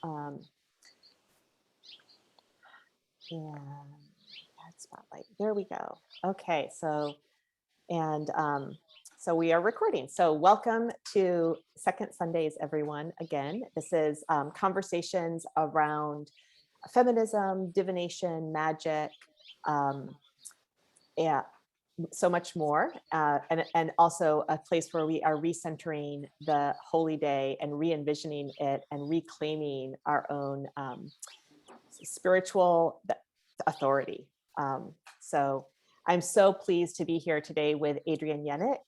and add spotlight. There we go. Okay, so so we are recording. So welcome to Second Sundays, everyone. Again, this is conversations around feminism, divination, magic, yeah, so much more, and also a place where we are recentering the holy day and re-envisioning it and reclaiming our own spiritual authority. So I'm so pleased to be here today with Adriene Jenik,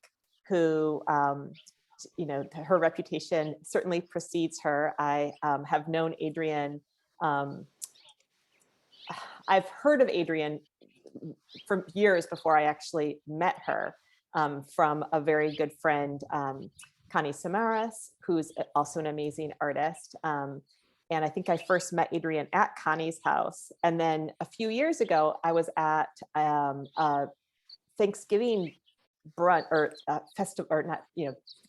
who, her reputation certainly precedes her. I have known Adriene. I've heard of Adriene for years before I actually met her, from a very good friend, Connie Samaras, who's also an amazing artist. And I think I first met Adriene at Connie's house. And then a few years ago, I was at a Thanksgiving brunch or festival, or not,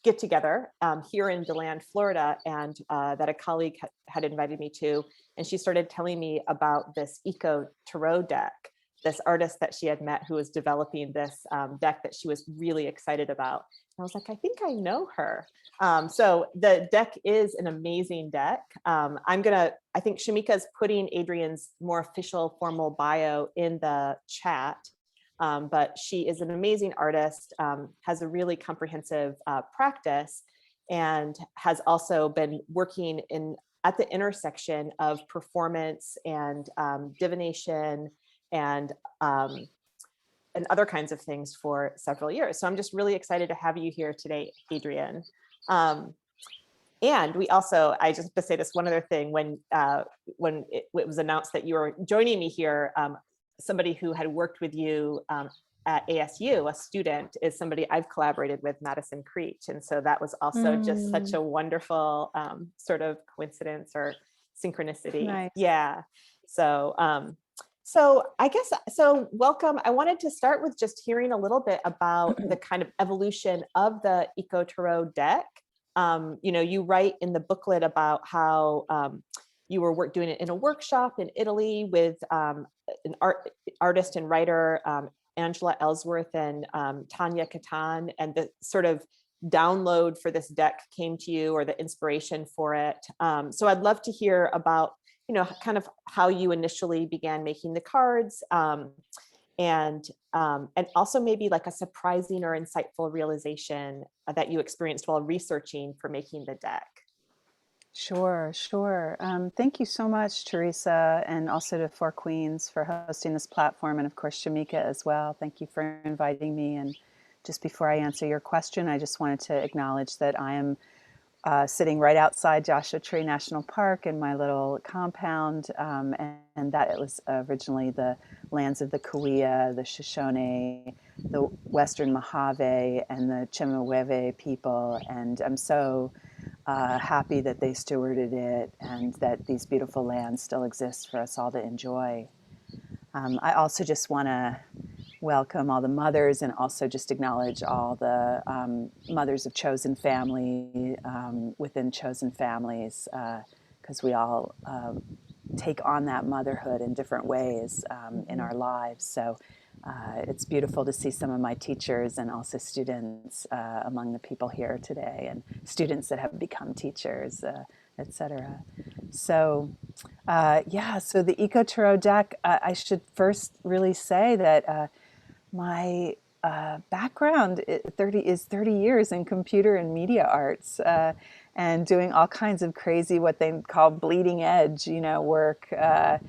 get together here in DeLand, Florida, and that a colleague had invited me to. And she started telling me about this Eco Tarot deck, this artist that she had met who was developing this deck that she was really excited about. And I was like, I think I know her. So the deck is an amazing deck. I think Shameka is putting Adriene's more official formal bio in the chat, but she is an amazing artist, has a really comprehensive practice, and has also been working at the intersection of performance and divination and other kinds of things for several years. So I'm just really excited to have you here today, Adriene. And we also, I just have to say this one other thing, when it was announced that you were joining me here, somebody who had worked with you at ASU, a student, is somebody I've collaborated with, Madison Creech. And so that was also just such a wonderful sort of coincidence or synchronicity. Nice. Yeah. So I guess, welcome. I wanted to start with just hearing a little bit about the kind of evolution of the Eco Tarot deck. You write in the booklet about how you were doing it in a workshop in Italy with an artist and writer, Angela Ellsworth and Tanya Katan, and the sort of download for this deck came to you, or the inspiration for it. So I'd love to hear about kind of how you initially began making the cards, and also maybe like a surprising or insightful realization that you experienced while researching for making the deck. Sure. Thank you so much, Teresa, and also to Four Queens for hosting this platform, and of course, Shameka as well. Thank you for inviting me. And just before I answer your question, I just wanted to acknowledge that I am sitting right outside Joshua Tree National Park in my little compound, and that it was originally the lands of the Cahuilla, the Shoshone, the Western Mojave, and the Chemehuevi people. And I'm so happy that they stewarded it and that these beautiful lands still exist for us all to enjoy. I also just want to welcome all the mothers, and also just acknowledge all the mothers of chosen family within chosen families, because we all take on that motherhood in different ways in our lives. So it's beautiful to see some of my teachers and also students among the people here today, and students that have become teachers, etc. So so the Eco Tarot deck, I should first really say that my background is 30 years in computer and media arts, and doing all kinds of crazy, what they call bleeding edge, work at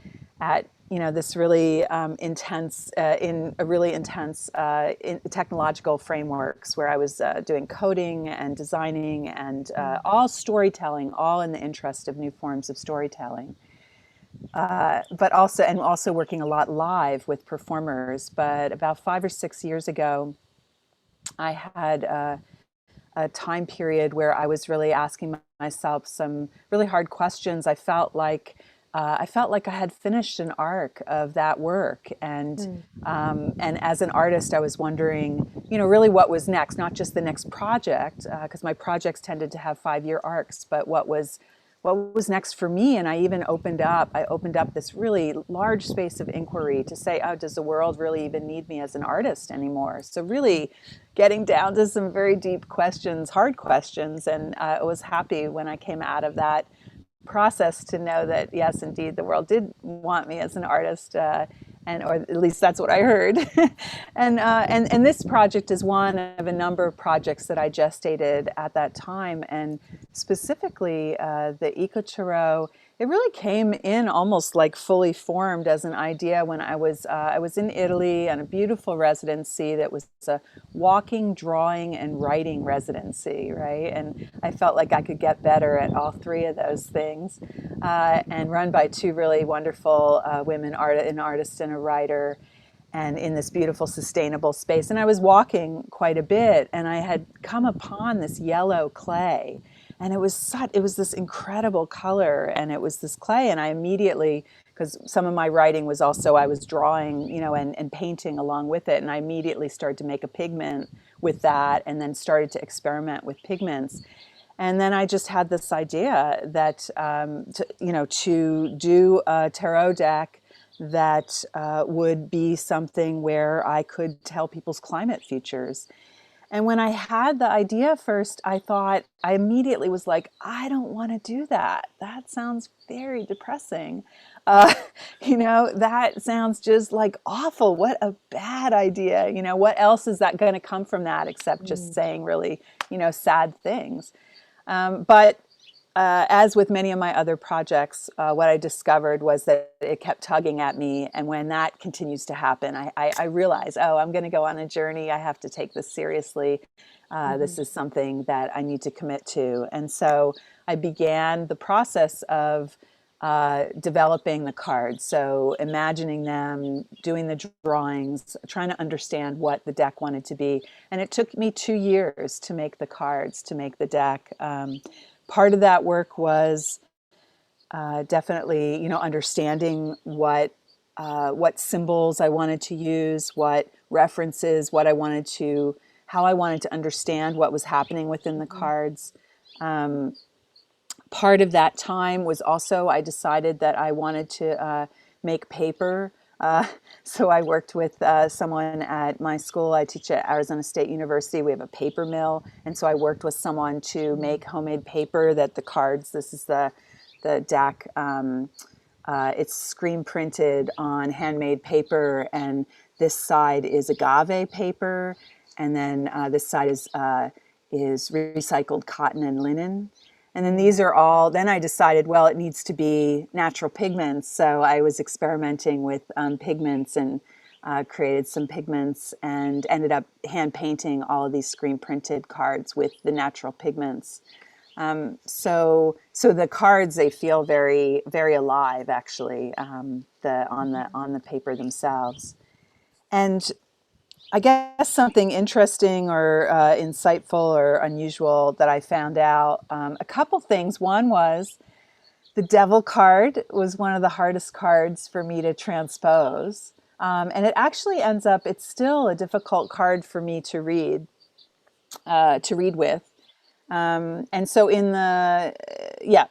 this really intense, in a really intense in technological frameworks, where I was doing coding and designing and all storytelling, all in the interest of new forms of storytelling. But also working a lot live with performers. But about 5 or 6 years ago, I had a time period where I was really asking myself some really hard questions. I felt like I had finished an arc of that work, and as an artist, I was wondering, really what was next, not just the next project, because my projects tended to have 5-year arcs, but what was what was next for me. And I opened up this really large space of inquiry to say, oh, does the world really even need me as an artist anymore? So really getting down to some very deep questions, hard questions. And I was happy when I came out of that process to know that yes, indeed, the world did want me as an artist, and or at least that's what I heard. And this project is one of a number of projects that I gestated at that time, and specifically the Eco Tarot. It really came in almost like fully formed as an idea when I was in Italy on a beautiful residency that was a walking, drawing, and writing residency, right? And I felt like I could get better at all three of those things, and run by two really wonderful women, an artist and a writer, and in this beautiful sustainable space. And I was walking quite a bit, and I had come upon this yellow clay, and it was this incredible color, and it was this clay, and I immediately, because some of my writing was also, I was drawing, and painting along with it, and I immediately started to make a pigment with that, and then started to experiment with pigments. And then I just had this idea that to do a tarot deck that would be something where I could tell people's climate futures. And when I had the idea first, I immediately was like, I don't want to do that. That sounds very depressing. Uh, that sounds just like awful. What a bad idea. What else is that going to come from that except just Mm. saying really, sad things? But as with many of my other projects, what I discovered was that it kept tugging at me. And when that continues to happen, I realize, oh, I'm going to go on a journey. I have to take this seriously. Mhm. This is something that I need to commit to. And so I began the process of developing the cards. So imagining them, doing the drawings, trying to understand what the deck wanted to be. And it took me 2 years to make the cards, to make the deck. Part of that work was definitely, understanding what symbols I wanted to use, what references, how I wanted to understand what was happening within the Mhm. cards. Um, Part of that time was also I decided that I wanted to make paper. Uh, so I worked with someone at my school. I teach at Arizona State University. We have a paper mill, and so I worked with someone to Mm. make homemade paper. That the cards. This is the deck. It's screen printed on handmade paper, and this side is agave paper, and then this side is recycled cotton and linen. And then Mm. these are all, then I decided, well, it needs to be natural pigments. So I was experimenting with pigments and created some pigments and ended up hand painting all of these screen printed cards with the natural pigments. So the cards, they feel very, very alive, actually, on the paper themselves. And I guess something interesting or insightful or unusual that I found out, a couple things. One was the devil card was one of the hardest cards for me to transpose. And it actually ends up, it's still a difficult card for me to read with. And so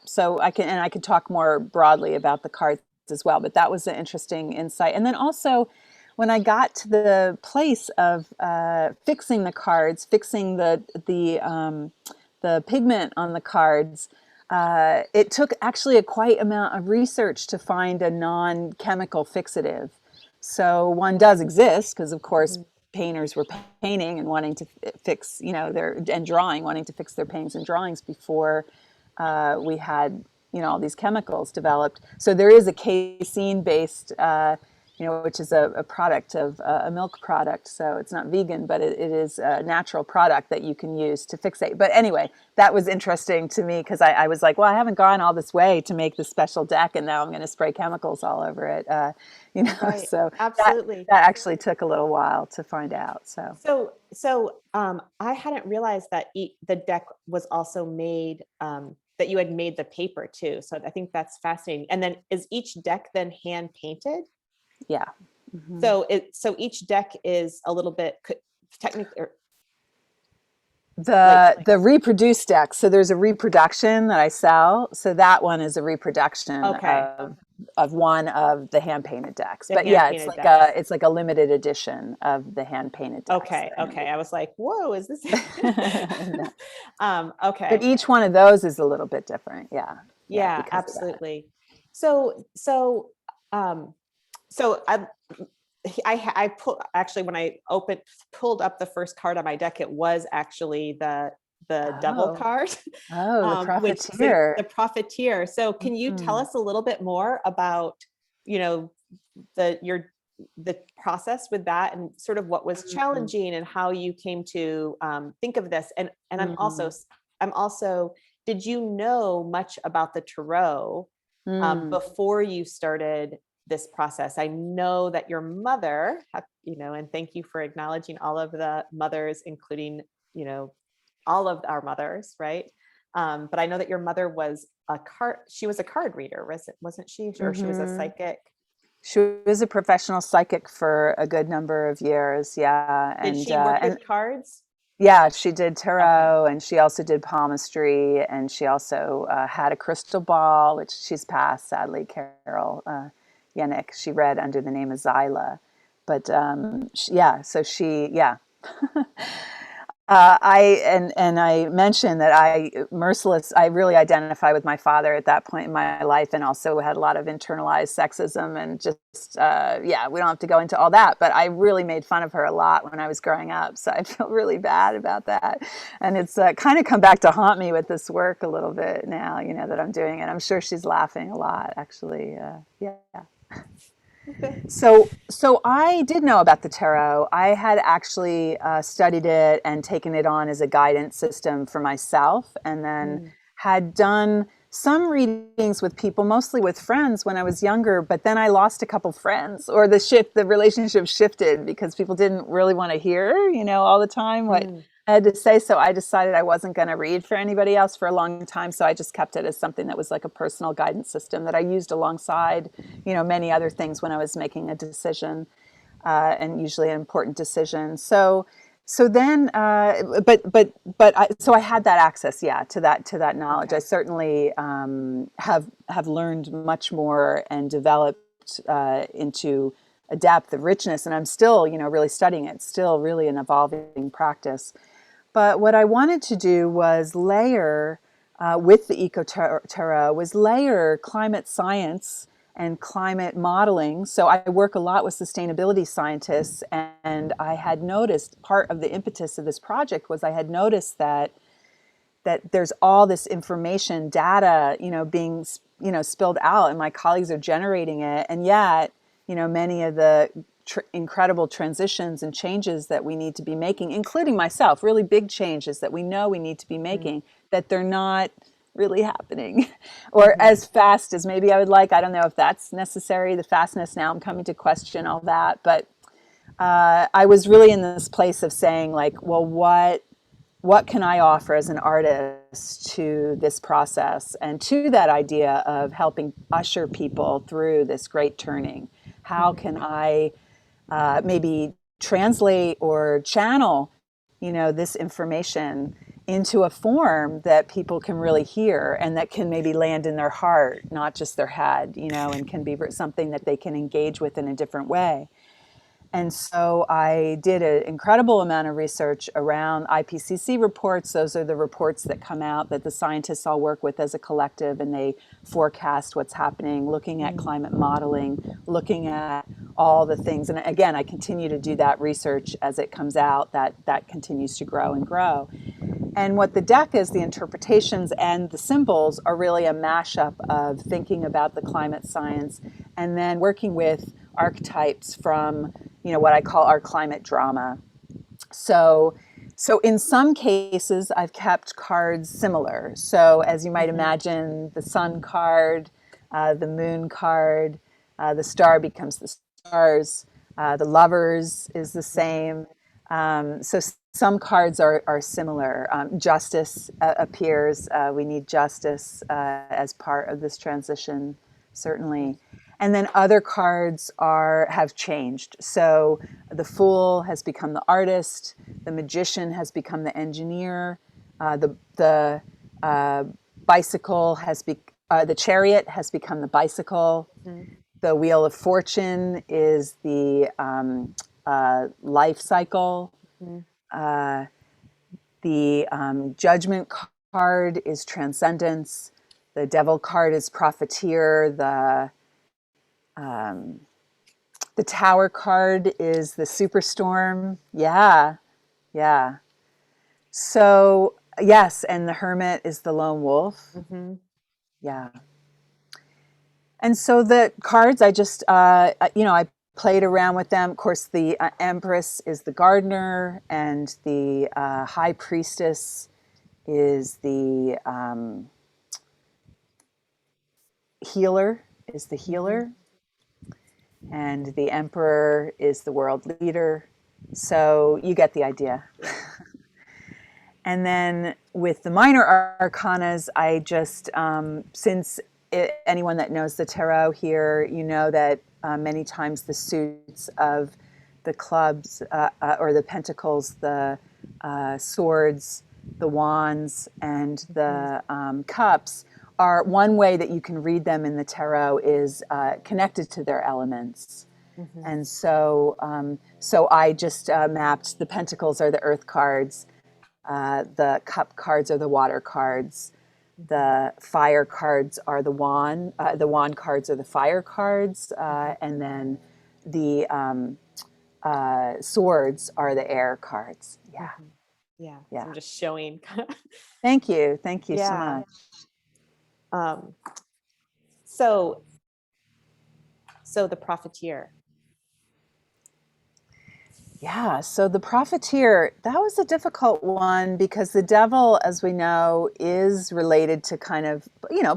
so I could talk more broadly about the cards as well, but that was an interesting insight. And then also, when I got to the place of fixing the cards, fixing the pigment on the cards, it took actually a quite amount of research to find a non-chemical fixative. So one does exist because, of course, Mhm. painters were painting and wanting to fix, and drawing, wanting to fix their paintings and drawings before we had, all these chemicals developed. So there is a casein based, which is a product of a milk product. So it's not vegan, but it is a natural product that you can use to fixate. But anyway, that was interesting to me because I was like, well, I haven't gone all this way to make this special deck, and now I'm going to spray chemicals all over it. Right. So that Absolutely. that actually took a little while to find out. So So I hadn't realized that the deck was also made, that you had made the paper too. So I think that's fascinating. And then is each deck then hand painted? yeah. Hmm. So each deck is a little bit technically, Like, The reproduced deck. So there's a reproduction that I sell. So that one is a reproduction okay, of one of the hand painted decks. the But hand yeah, painted decks. it's like a limited edition of the hand painted decks Okay, that I okay. made. I was like, whoa, is this? No. But Okay. each one of those is a little bit different. Yeah. Yeah, Yeah, because of that. absolutely. So, um, so I pulled actually when I pulled up the first card on my deck, it was actually the devil Oh. card, Oh, the which the profiteer. profiteer. So, can you tell Mhm. us a little bit more about, you know, the process with that and sort of what was Mhm. challenging and how you came to think of this? And Mhm. I'm also did you know much about the tarot Mm. before you started this process? I know that your mother, and thank you for acknowledging all of the mothers, including, all of our mothers, right? But I know that your mother was she was a card reader, wasn't she? Or she was a Mhm. psychic. She was a professional psychic for a good number of years, yeah, Did she work and with cards? yeah, she did Okay. tarot, and she also did palmistry, and she also had a crystal ball, which she's passed, sadly, Carol Jenik. She read under the name of Zyla, but yeah, so yeah. And I mentioned that I really identify with my father at that point in my life, and also had a lot of internalized sexism and just yeah, we don't have to go into all that, but I really made fun of her a lot when I was growing up, so I feel really bad about that, and it's kind of come back to haunt me with this work a little bit now, that I'm doing it. I'm sure she's laughing a lot, actually. Yeah. So I did know about the tarot. I had actually studied it and taken it on as a guidance system for myself, and then Mm, had done some readings with people, mostly with friends when I was younger. But then I lost a couple friends, or the relationship shifted because people didn't really want to hear, all the time what mm, I had to say. So I decided I wasn't going to read for anybody else for a long time. So I just kept it as something that was like a personal guidance system that I used alongside, many other things when I was making a decision, and usually an important decision. So then, so I had that access, yeah, to that knowledge. I okay. certainly have learned much more and developed into a depth of richness, and I'm still, really studying it. It's still really an evolving practice. But what I wanted to do was layer, with the Eco Tarot, was layer climate science and climate modeling. So I work a lot with sustainability scientists, and I had noticed part of the impetus of this project was I had noticed that there's all this information, data, being spilled out, and my colleagues are generating it, and yet, many of the incredible transitions and changes that we need to be making, including myself, really big changes that we know we need to be Mm, making, that they're not really happening or mhm, as fast as maybe I would like. I don't know if that's necessary, the fastness. Now I'm coming to question all that, but I was really in this place of saying, like, well, what can I offer as an artist to this process and to that idea of helping usher people through this great turning? How mhm, can I maybe translate or channel, this information into a form that people can really hear and that can maybe land in their heart, not just their head, and can be something that they can engage with in a different way. And so I did an incredible amount of research around IPCC reports. Those are the reports that come out that the scientists all work with as a collective, and they forecast what's happening, looking at mm, climate modeling, looking at all the things. And again, I continue to do that research as it comes out, that continues to grow and grow. And what the deck is, the interpretations and the symbols are really a mashup of thinking about the climate science and then working with archetypes from, what I call our climate drama. So, so in some cases, I've kept cards similar. So as you might mhm, imagine, the sun card, the moon card, the star becomes the stars, the lovers is the mhm, same. So some cards are similar. Justice appears. We need justice as part of this transition, certainly. And then other cards have changed. So the Fool has become the artist, the Magician has become the engineer, the bicycle the Chariot has become the bicycle. Mhm. The Wheel of Fortune is the life cycle. Mhm. The Judgment card is transcendence. The Devil card is profiteer. The Tower card is the superstorm. Yeah, yeah. So, yes, and the Hermit is the lone wolf. Mhm. Yeah. And so the cards, I just, I played around with them. Of course, the Empress is the gardener, and the High Priestess is the healer, Mhm. and the Emperor is the world leader. So you get the idea. Yeah. And then with the minor arcanas, I just, anyone that knows the tarot here, you know that many times the suits of the clubs or the pentacles, the swords, the wands, and Mhm. the cups are one way that you can read them in the tarot is connected to their elements. Mhm. And so I just mapped the pentacles are the earth cards, the cup cards are the water cards. Mhm. The fire cards are the wand. The wand cards are the fire cards, Mhm. and then the swords are the air cards. Yeah, Mhm. Yeah. So yeah. I'm just showing. Thank you. Thank you so Yeah. much. Um, so the profiteer. Yeah, so the profiteer, that was a difficult one because the devil, as we know, is related to kind of,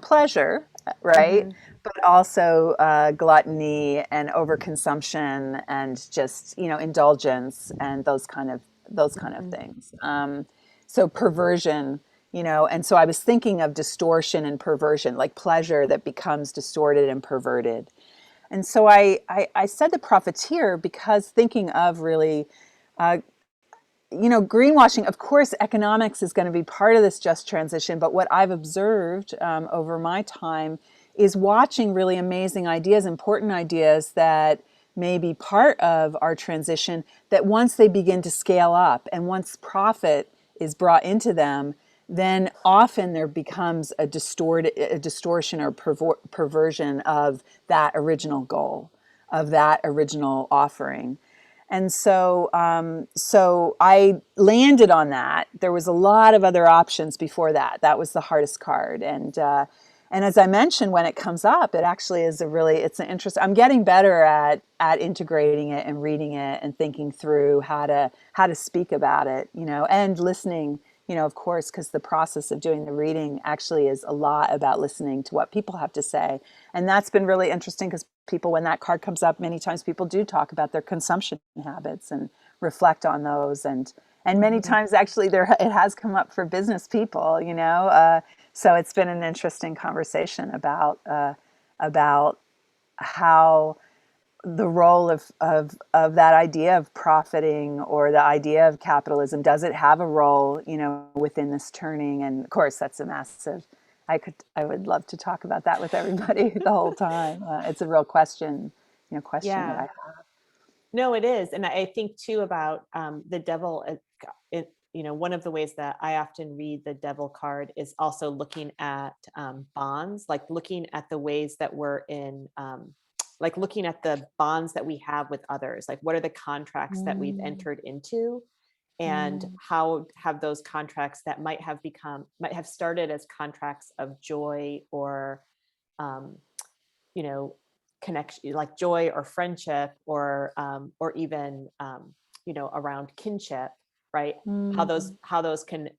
pleasure, right? Mhm. But also gluttony and overconsumption and just, indulgence and those kind of Mhm. things. So perversion, and so I was thinking of distortion and perversion, like pleasure that becomes distorted and perverted. And so I said the profiteer because thinking of really, greenwashing, of course, economics is going to be part of this just transition. But what I've observed over my time is watching really amazing ideas, important ideas that may be part of our transition, that once they begin to scale up and once profit is brought into them, then often there becomes a distortion or perversion of that original goal, of that original offering. And so I landed on that. There was a lot of other options before that. That was the hardest card. And as I mentioned, when it comes up, it actually is it's an interest. I'm getting better at integrating it and reading it and thinking through how to speak about it, and listening, of course, because the process of doing the reading actually is a lot about listening to what people have to say. And that's been really interesting because people, when that card comes up, many times people do talk about their consumption habits and reflect on those. And many Mhm. times actually it has come up for business people, so it's been an interesting conversation about how the role of that idea of profiting or the idea of capitalism, does it have a role, within this turning? And of course, that's a massive. I would love to talk about that with everybody the whole time. It's a real question that I Yeah. No, it is. And I think too about the devil. One of the ways that I often read the devil card is also looking at bonds, like looking at the ways that we're in, like looking at the bonds that we have with others, like what are the contracts that we've Mm, entered into, and mm, how have those contracts that might have started as contracts of joy or um, you know connection, like joy or friendship, or even around kinship, right? mm, How those can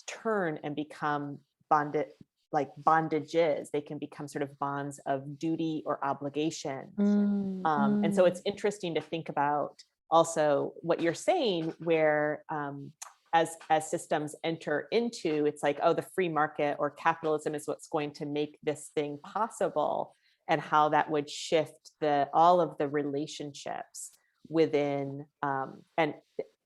turn and become bonded, like bondages. They can become sort of bonds of duty or obligation. mm, And so mm, it's interesting to think about also what you're saying, where as systems enter into, it's like, oh, the free market or capitalism is what's going to make this thing possible. and how that would shift all of the relationships within, and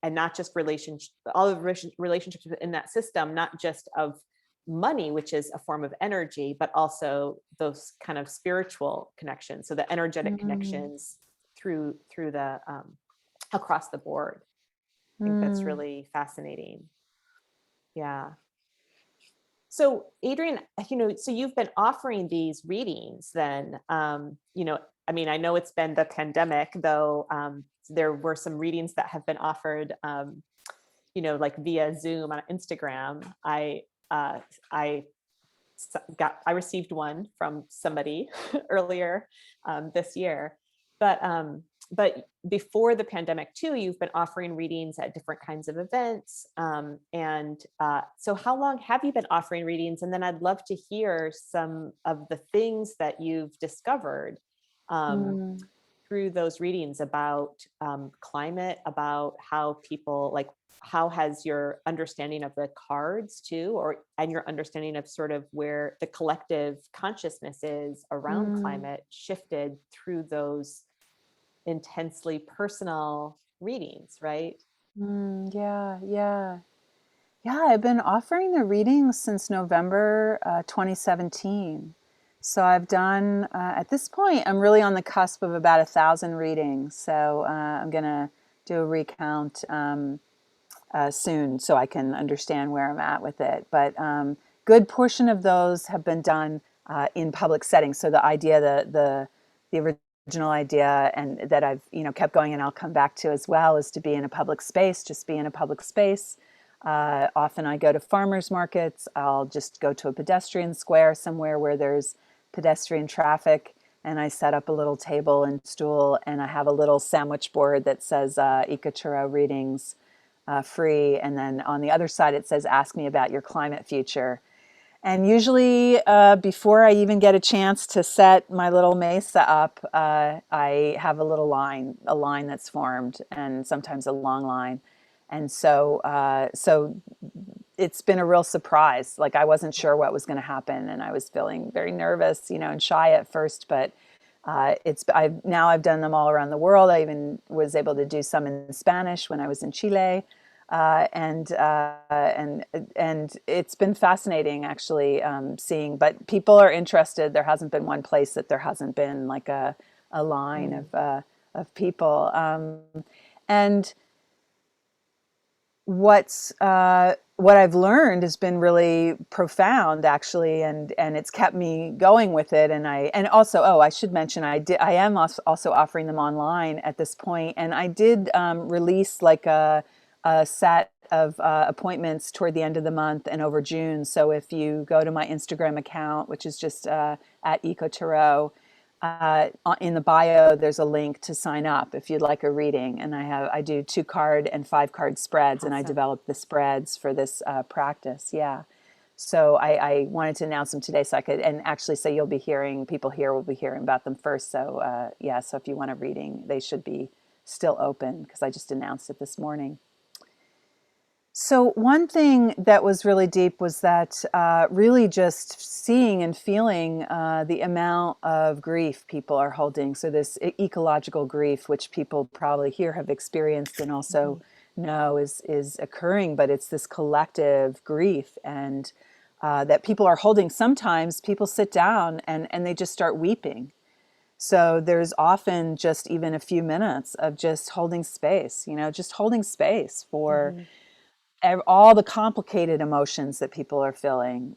not just relationships, all of the relationships in that system, not just of money, which is a form of energy, but also those kind of spiritual connections. So the energetic Mm. connections through the across the board. I think that's Mm. really fascinating. Yeah. So Adriene, so you've been offering these readings then, I mean, I know it's been the pandemic, though. There were some readings that have been offered, like via Zoom on Instagram. Uh, I I received one from somebody earlier this year, but before the pandemic too, you've been offering readings at different kinds of events. So how long have you been offering readings? And then I'd love to hear some of the things that you've discovered um, Mm. through those readings about climate, about how people, like, how has your understanding of the cards too, and your understanding of sort of where the collective consciousness is around Mm. climate shifted through those intensely personal readings, right? Mm. Yeah, yeah. Yeah, I've been offering the readings since November 2017. So I've done, at this point, I'm really on the cusp of about 1,000 readings. So I'm going to do a recount soon so I can understand where I'm at with it. But good portion of those have been done in public settings. So the idea, the original idea, and that I've kept going, and I'll come back to as well, is to be in a public space. Just be in a public space. Often I go to farmers markets. I'll just go to a pedestrian square somewhere where there's pedestrian traffic, and I set up a little table and stool, and I have a little sandwich board that says Ikaturo readings free. And then on the other side, it says, ask me about your climate future. And usually before I even get a chance to set my little mesa up, I have a line that's formed, and sometimes a long line. And so it's been a real surprise. Like, I wasn't sure what was going to happen, and I was feeling very nervous, and shy at first, but I've done them all around the world. I even was able to do some in Spanish when I was in Chile, and it's been fascinating, actually, seeing. But people are interested. There hasn't been one place that there hasn't been like a line Mm. of people, and what I've learned has been really profound, actually, and it's kept me going with it. And also, oh, I should mention, I am also offering them online at this point, and I did release like a set of appointments toward the end of the month and over June. So if you go to my Instagram account, which is just at EcoTarot, in the bio, there's a link to sign up if you'd like a reading. And I do 2-card and 5-card spreads, and I Awesome. developed the spreads for this practice. Yeah. So I wanted to announce them today, so I could, and actually say people here will be hearing about them first. So yeah, so if you want a reading, they should be still open, because I just announced it this morning. So one thing that was really deep was that really just seeing and feeling the amount of grief people are holding. So this ecological grief, which people probably here have experienced and also know is occurring, but it's this collective grief, and that people are holding. Sometimes people sit down and they just start weeping. So there's often just even a few minutes of just holding space, just holding space for Mm-hmm. all the complicated emotions that people are feeling,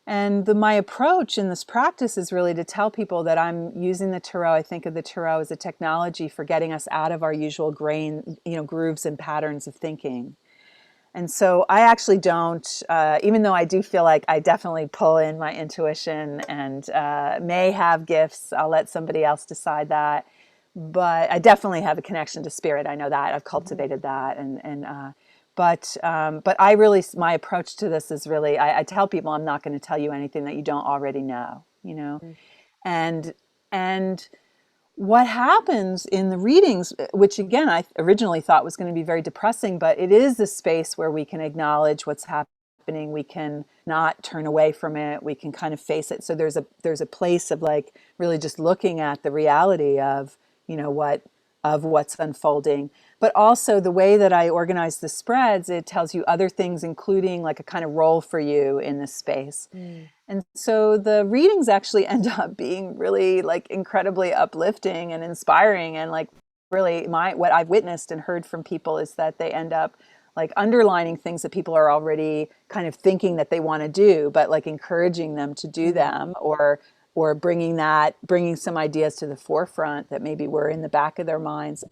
And my approach in this practice is really to tell people that I'm using the tarot. I think of the tarot as a technology for getting us out of our usual grooves and patterns of thinking. And so I actually don't, even though I do feel like I definitely pull in my intuition and may have gifts. I'll let somebody else decide that. But I definitely have a connection to spirit. I know that. I've Mm-hmm. cultivated that. But I really, my approach to this is really, I tell people I'm not going to tell you anything that you don't already know. And, and what happens in the readings, which again I originally thought was going to be very depressing, but it is a space where we can acknowledge what's happening happening, we can not turn away from it. We can kind of face it. So there's a place of like really just looking at the reality of, you know, what's unfolding. But also the way that I organize the spreads, it tells you other things, including like a kind of role for you in this space. Mm. And so the readings actually end up being really like incredibly uplifting and inspiring. And like really what I've witnessed and heard from people is that they end up like underlining things that people are already kind of thinking that they want to do, but like encouraging them to do them, or bringing some ideas to the forefront that maybe were in the back of their minds,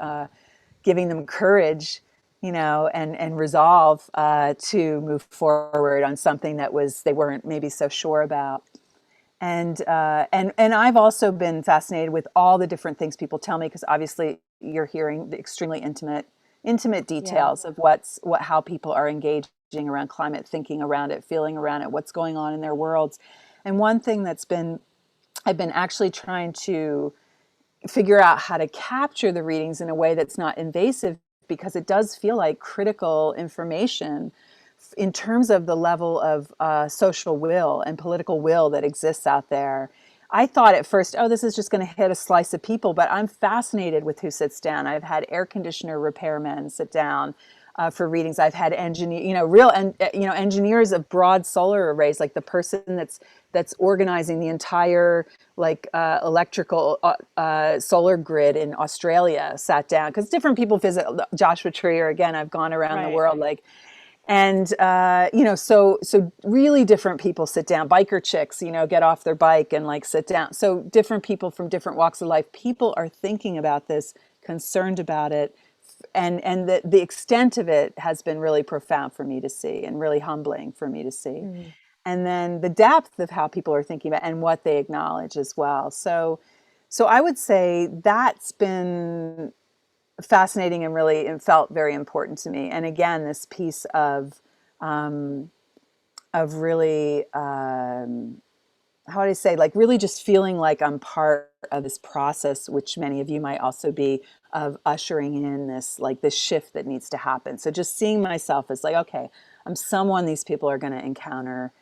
giving them courage, you know, and resolve to move forward on something that they weren't maybe so sure about. And I've also been fascinated with all the different things people tell me, because obviously you're hearing the extremely intimate Yeah. details of how people are engaging around climate, thinking around it, feeling around it, what's going on in their worlds. And one thing I've been actually trying to figure out how to capture the readings in a way that's not invasive, because it does feel like critical information in terms of the level of social will and political will that exists out there. I thought at first, oh, this is just going to hit a slice of people, but I'm fascinated with who sits down. I've had air conditioner repairmen sit down for readings. I've had engineers of broad solar arrays, like the person that's organizing the entire like electrical solar grid in Australia sat down, because different people visit Joshua Tree, or again, I've gone around the Right. world, like, and so really different people sit down. Biker chicks, you know, get off their bike and like sit down. So different people from different walks of life. People are thinking about this, concerned about it, and the extent of it has been really profound for me to see, and really humbling for me to see. Mm. And then the depth of how people are thinking about and what they acknowledge as well. So I would say that's been fascinating and really and felt very important to me. And again, this piece of really how do I say, like really just feeling like I'm part of this process, which many of you might also be, of ushering in this like this shift that needs to happen. So just seeing myself as like, okay, I'm someone these people are going to encounter,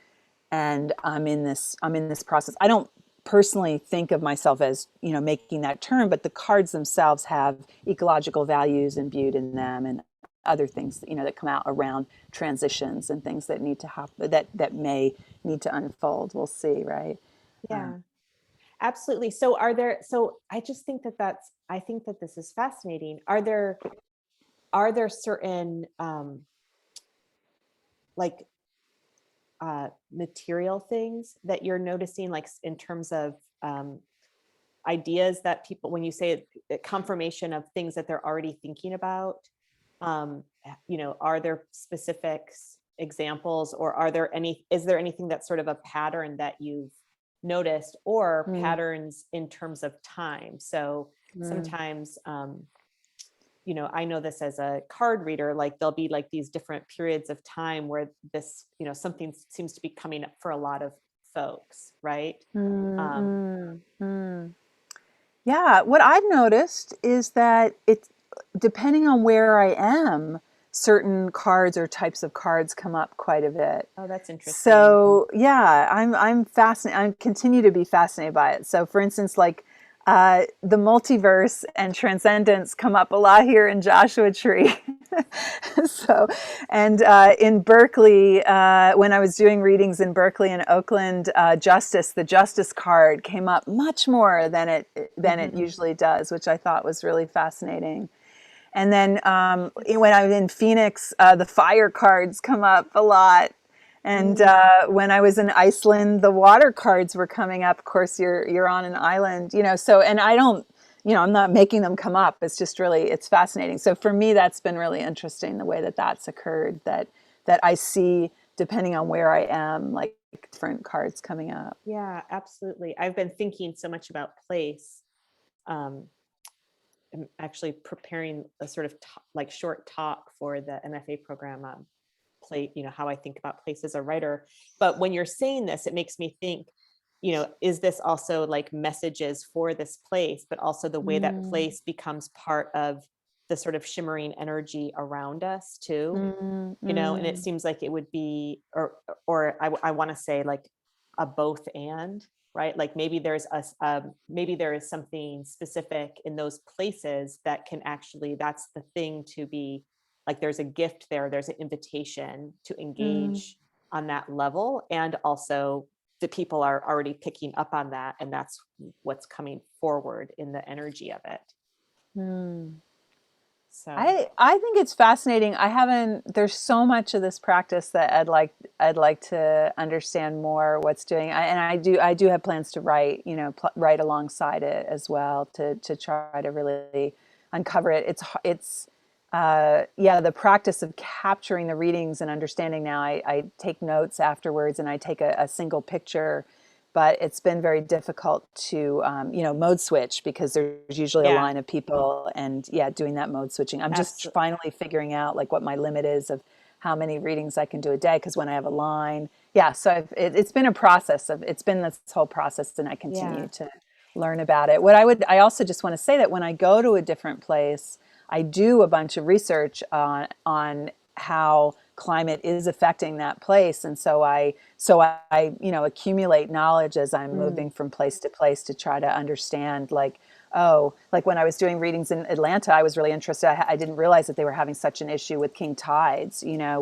and I'm in this process. I don't personally think of myself as, you know, making that turn, but the cards themselves have ecological values imbued in them, and other things, you know, that come out around transitions and things that need to happen, that may need to unfold. We'll see, right? Yeah. Absolutely. So I just think I think that this is fascinating. Are there certain like material things that you're noticing, like in terms of ideas that people, when you say confirmation of things that they're already thinking about, are there specifics, examples, or is there anything that's sort of a pattern that you've noticed, or Mm, patterns in terms of time? So mm, sometimes, I know this as a card reader, like there'll be like these different periods of time where this, something seems to be coming up for a lot of folks, right? mm, Um, mm, mm. Yeah, what I've noticed is that it's depending on where I am, certain cards or types of cards come up quite a bit. oh, that's interesting. So yeah, I'm fascinated. I continue to be fascinated by it. So for instance, like the multiverse and transcendence come up a lot here in Joshua Tree. So, and in Berkeley, when I was doing readings in Berkeley and Oakland, the justice card came up much more than it Mhm. usually does, which I thought was really fascinating. And then when I was in Phoenix, the fire cards come up a lot. And Mm. when I was in Iceland, the water cards were coming up. Of course, you're on an island, you know. So, and I don't, I'm not making them come up. It's just really, it's fascinating. So for me, that's been really interesting, the way that that's occurred. That I see, depending on where I am, like different cards coming up. Yeah, absolutely. I've been thinking so much about place. Um, I'm actually preparing a sort of like short talk for the MFA program, how I think about place as a writer. But when you're saying this, it makes me think, is this also like messages for this place, but also the way that Mm, place becomes part of the sort of shimmering energy around us too, Mm, you know, and it mm, seems like it would be, or I want to say like a both and, right? Like maybe maybe there is something specific in those places that can actually, that's the thing to be like, there's a gift there, there's an invitation to mm, engage on that level. And also the people are already picking up on that. And that's what's coming forward in the energy of it. mm. So I think it's fascinating. I haven't, there's so much of this practice that I'd like to understand more what's doing. And I do have plans to write, you know, write alongside it as well to try to really uncover it. Yeah, the practice of capturing the readings and understanding now, I take notes afterwards and I take a single picture, but it's been very difficult to, you know, mode switch because there's usually a yeah, line of people and yeah, doing that mode switching. I'm just absolutely. finally figuring out like what my limit is of how many readings I can do a day. Cause when I have a line, yeah, so it's been a process it's been this whole process and I continue Yeah. to learn about it. I also just want to say that when I go to a different place, I do a bunch of research on how climate is affecting that place, and so I you know accumulate knowledge as I'm Mm. moving from place to place to try to understand like oh like when I was doing readings in Atlanta I was really interested. I didn't realize that they were having such an issue with king tides, you know,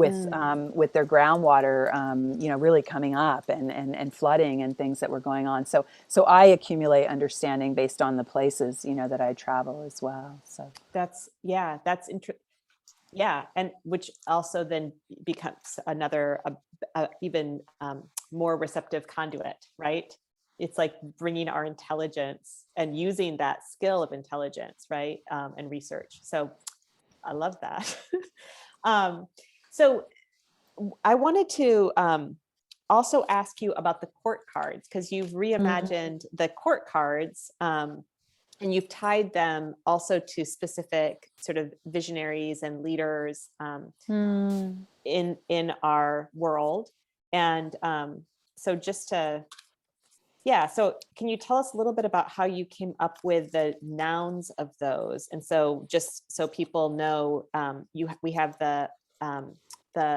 Mm. with their groundwater, you know, really coming up and flooding and things that were going on. So I accumulate understanding based on the places, you know, that I travel as well. So That's, yeah, that's yeah, and which also then becomes another even more receptive conduit, right? It's like bringing our intelligence and using that skill of intelligence, right? And research. So I love that. um, so I wanted to also ask you about the court cards, because you've mm, reimagined the court cards, and you've tied them also to specific sort of visionaries and leaders, mm. in our world. And so just to, yeah, so can you tell us a little bit about how you came up with the nouns of those? And so just so people know, we have the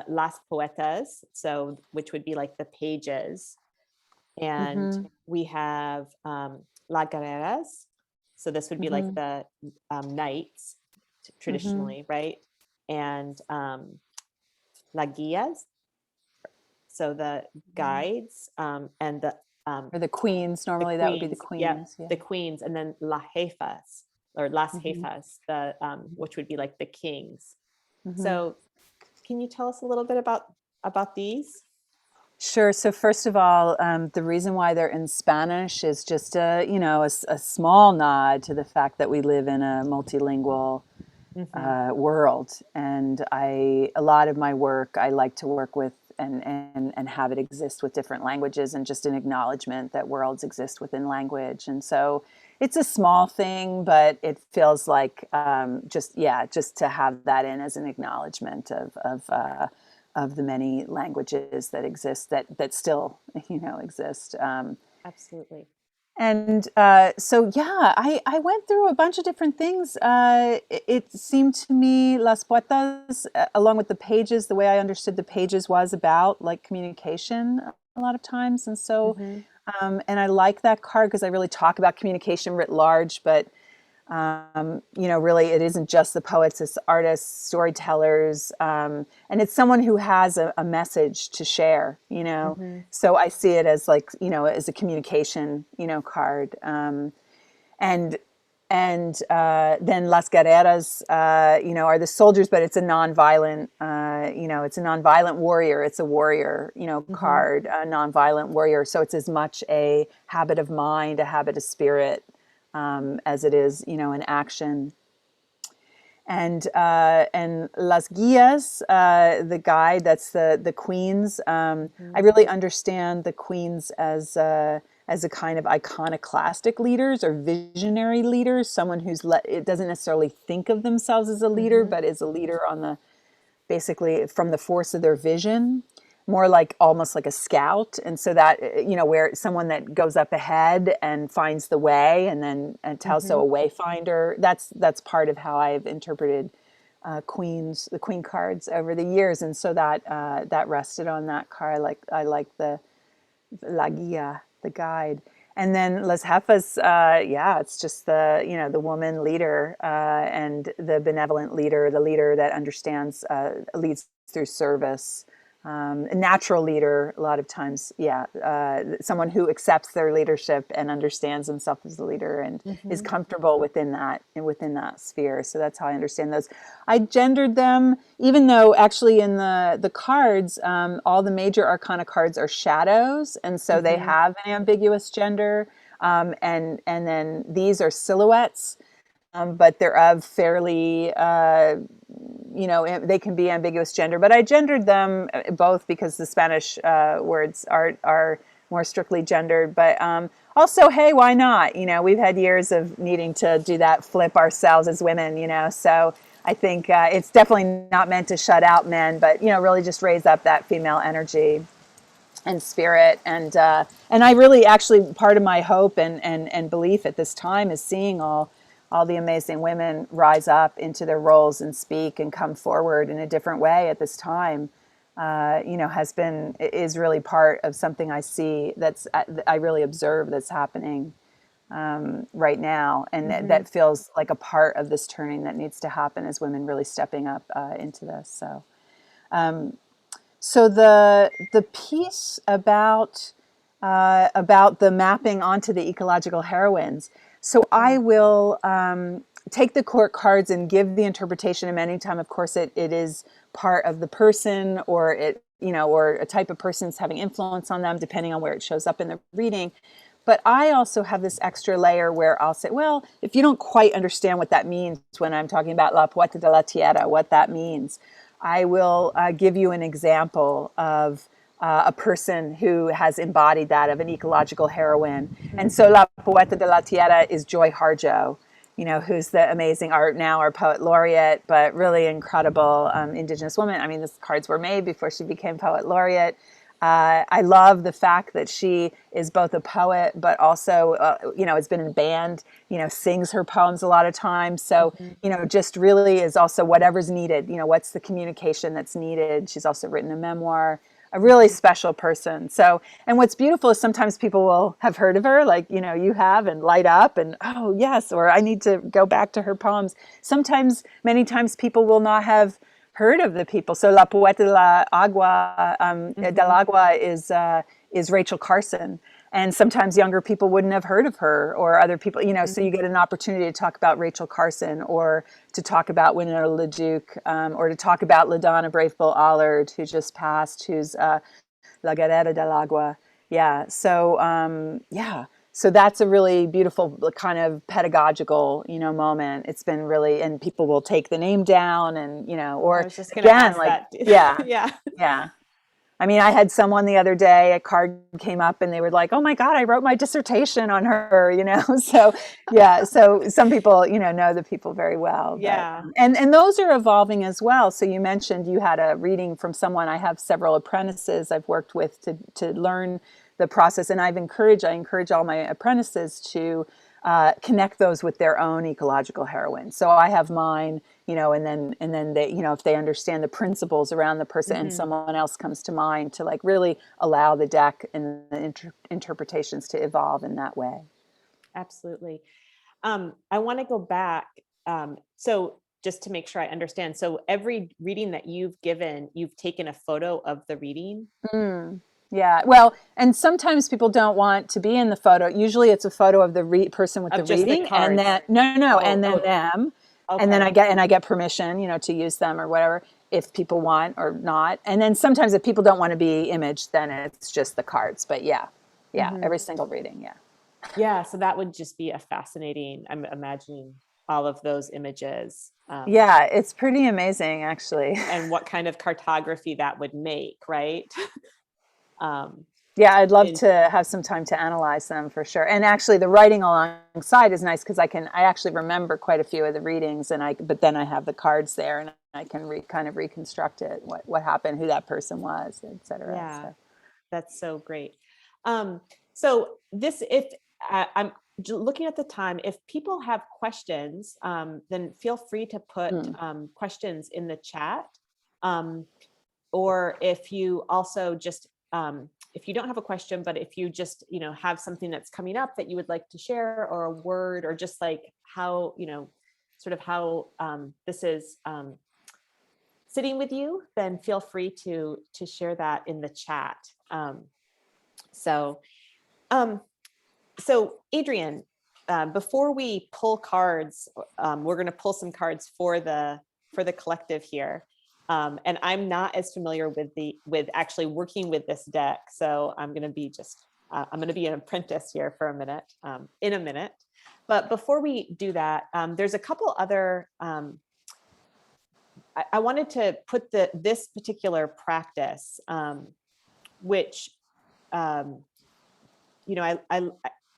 las poetas, so which would be like the pages, and Mm-hmm. we have la guerreras, so this would be like Mm-hmm. the knights Mm-hmm. traditionally, right? And la guias, so the guides, and Or the queens. the Normally that would be the queens, yep, queens. Yeah. the queens, and then la jefas, or las Mm-hmm. jefas, the which would be like the kings. Mm-hmm. So can you tell us a little bit about these? Sure. So first of all, the reason why they're in Spanish is just a you know a small nod to the fact that we live in a multilingual Mm-hmm. world, and a lot of my work I like to work with and have it exist with different languages, and just an acknowledgement that worlds exist within language. And so it's a small thing, but it feels like just yeah, just to have that in as an acknowledgement of the many languages that exist that still you know exist. Absolutely. And so, yeah, I went through a bunch of different things. It seemed to me Las Puertas, along with the pages, the way I understood the pages was about like communication a lot of times. And so, Mm-hmm. and I like that card because I really talk about communication writ large, but you know, really, it isn't just the poets, it's artists, storytellers, and it's someone who has a message to share, you know. Mm-hmm. So I see it as like, you know, as a communication, you know, card. And then Las Guerreras, you know, are the soldiers, but it's a nonviolent, you know, it's a nonviolent warrior. It's a warrior, you know, Mm-hmm. card, a nonviolent warrior. So it's as much a habit of mind, a habit of spirit, as it is, you know, an action. And Las Guias, the guide, that's the queens. I Mm-hmm. really understand the queens as a kind of iconoclastic leaders or visionary leaders, someone it doesn't necessarily think of themselves as a leader, Mm-hmm. but is a leader on the basically from the force of their vision. more like almost like a scout. And so that, where someone that goes up ahead and finds the way and then and tells, so a wayfinder, that's part of how I've interpreted the queen cards over the years. And so that rested on that card. I like the La Guia, the guide. And then Les Jefas, it's just the woman leader and the benevolent leader, the leader that understands, leads through service. A natural leader, a lot of times, someone who accepts their leadership and understands himself as a leader and is comfortable within that sphere. So that's how I understand those. I gendered them, even though actually in the cards, all the major arcana cards are shadows, and so they have an ambiguous gender. And then these are silhouettes, but they're of fairly, they can be ambiguous gender. But I gendered them both because the Spanish words are more strictly gendered. But also, hey, why not? We've had years of needing to do that flip ourselves as women, so I think it's definitely not meant to shut out men, but, really just raise up that female energy and spirit. And I really, actually, part of my hope and belief at this time is seeing all the amazing women rise up into their roles and speak and come forward in a different way at this time, is really part of something I see I really observe that's happening right now. And that feels like a part of this turning that needs to happen as women really stepping up into this. So the piece about the mapping onto the ecological heroines. So I will take the court cards and give the interpretation. And many times, of course, it is part of the person, or or a type of person's having influence on them, depending on where it shows up in the reading. But I also have this extra layer where I'll say, well, if you don't quite understand what that means when I'm talking about La Puerta de la Tierra, what that means, I will give you an example of a person who has embodied that, of an ecological heroine. And so La Poeta de la Tierra is Joy Harjo, who's the amazing our poet laureate, but really incredible Indigenous woman. I mean, these cards were made before she became poet laureate. I love the fact that she is both a poet, but also, has been in a band, sings her poems a lot of times. So, just really is also whatever's needed, what's the communication that's needed. She's also written a memoir, a really special person. So, and what's beautiful is sometimes people will have heard of her, like, you have, and light up and, oh yes, or I need to go back to her poems. Many times people will not have heard of the people. So La Poeta de la Agua, del Agua is Rachel Carson. And sometimes younger people wouldn't have heard of her, or other people, so you get an opportunity to talk about Rachel Carson, or to talk about Winona LaDuke, or to talk about LaDonna Brave Bull Allard, who just passed, who's La Guerrera del Agua. Yeah. So that's a really beautiful kind of pedagogical, moment. It's been really, and people will take the name down and, or I was just gonna ask like, that. yeah. Yeah. I mean, I had someone the other day, a card came up and they were like, oh my God, I wrote my dissertation on her, So, yeah. So some people, know the people very well. Yeah. But, and those are evolving as well. So you mentioned you had a reading from someone. I have several apprentices I've worked with to learn the process. And I encourage all my apprentices to connect those with their own ecological heroine. So I have mine, and then they, if they understand the principles around the person, and someone else comes to mind, to like really allow the deck and the interpretations to evolve in that way. Absolutely. I want to go back. So just to make sure I understand. So every reading that you've given, you've taken a photo of the reading? Yeah. Well, and sometimes people don't want to be in the photo. Usually it's a photo of the person with the reading, and then and then them. Okay. And then I get permission, to use them or whatever, if people want or not. And then sometimes if people don't want to be imaged, then it's just the cards. But every single reading. Yeah. Yeah. So that would just be a fascinating, I'm imagining all of those images. Yeah, it's pretty amazing, actually. And what kind of cartography that would make, right? Yeah, I'd love to have some time to analyze them for sure. And actually the writing alongside is nice because I actually remember quite a few of the readings, but then I have the cards there and I can kind of reconstruct it, what happened, who that person was, etc. Yeah, So. that's so great. So this, if I'm looking at the time, if people have questions, then feel free to put questions in the chat. Or if you also just, if you don't have a question, but if you just, have something that's coming up that you would like to share, or a word, or just like how, sort of how this is sitting with you, then feel free to share that in the chat. So Adriene, before we pull cards, we're going to pull some cards for the collective here. And I'm not as familiar with actually working with this deck, so I'm going to be I'm going to be an apprentice here for a minute, in a minute. But before we do that, there's a couple other. I wanted to put this particular practice, which, I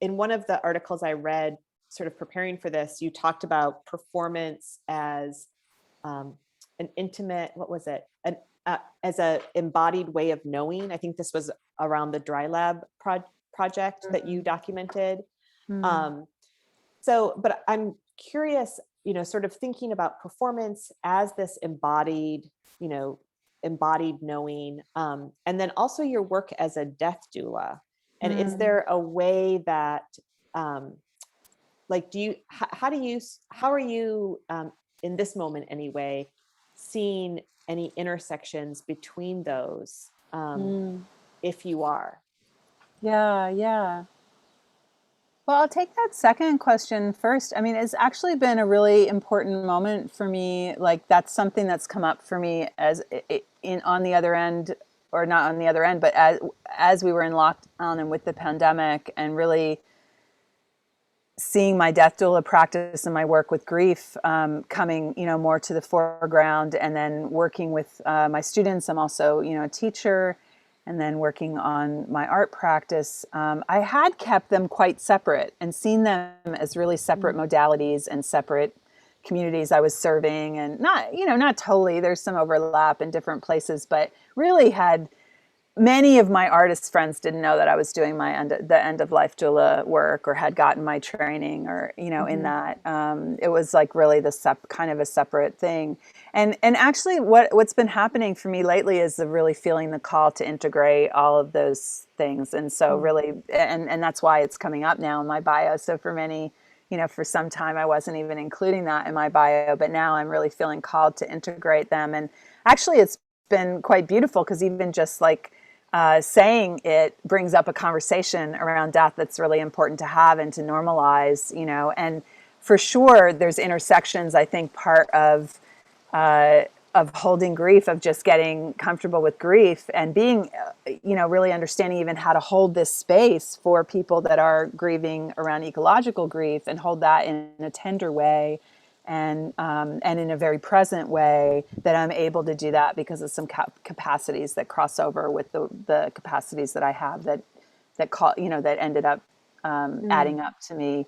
in one of the articles I read, sort of preparing for this, you talked about performance as an intimate, what was it? As a embodied way of knowing. I think this was around the Dry Lab project that you documented. But I'm curious, sort of thinking about performance as this embodied knowing, and then also your work as a death doula. And is there a way that, like, how are you, in this moment anyway, seeing any intersections between those, if you are? Yeah. Well, I'll take that second question first. I mean, it's actually been a really important moment for me. Like, that's something that's come up for me as on the other end, or not on the other end, but as we were in lockdown and with the pandemic, and really seeing my death doula practice and my work with grief coming, more to the foreground, and then working with my students. I'm also, a teacher, and then working on my art practice. I had kept them quite separate and seen them as really separate modalities and separate communities I was serving, and not totally. There's some overlap in different places, but really had. Many of my artist friends didn't know that I was doing the end of life doula work, or had gotten my training, or in that. It was like really kind of a separate thing. And actually, what's been happening for me lately is really feeling the call to integrate all of those things. And so really, and that's why it's coming up now in my bio. So for many, for some time I wasn't even including that in my bio, but now I'm really feeling called to integrate them. And actually, it's been quite beautiful, because even just like saying it brings up a conversation around death that's really important to have and to normalize, and for sure there's intersections. I think part of holding grief, of just getting comfortable with grief, and being, really understanding even how to hold this space for people that are grieving around ecological grief, and hold that in a tender way, and in a very present way, that I'm able to do that because of some capacities that cross over with the capacities that I have that ended up adding up to me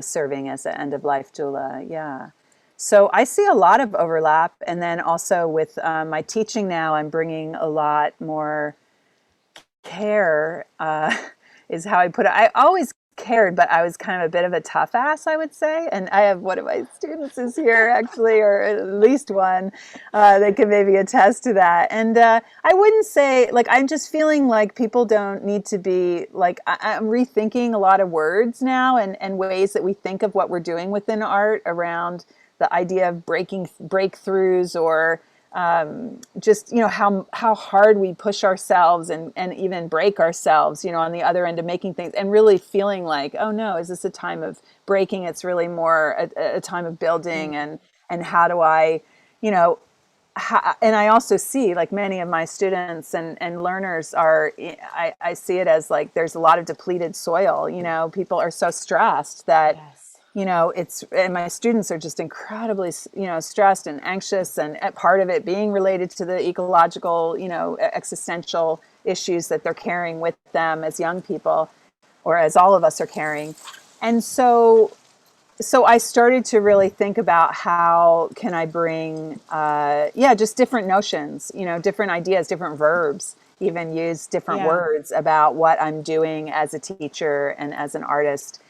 serving as an end of life doula. Yeah. So I see a lot of overlap, and then also with my teaching now, I'm bringing a lot more care, is how I put it. I always cared, but I was kind of a bit of a tough ass, I would say. And I have one of my students is here, actually, or at least one, that can maybe attest to that. And I wouldn't say, like, I'm just feeling like people don't need to be, like, I'm rethinking a lot of words now, and ways that we think of what we're doing within art, around the idea of breakthroughs, or just how hard we push ourselves, and even break ourselves, on the other end of making things, and really feeling like, oh no, is this a time of breaking? It's really more a time of building. And how do I, and I also see, like, many of my students and learners are, I see it as like there's a lot of depleted soil. People are so stressed that and my students are just incredibly, stressed and anxious, and part of it being related to the ecological, existential issues that they're carrying with them as young people, or as all of us are carrying. And so so I started to really think about how can I bring, just different notions, different ideas, different verbs, even use different Yeah. words about what I'm doing as a teacher and as an artist.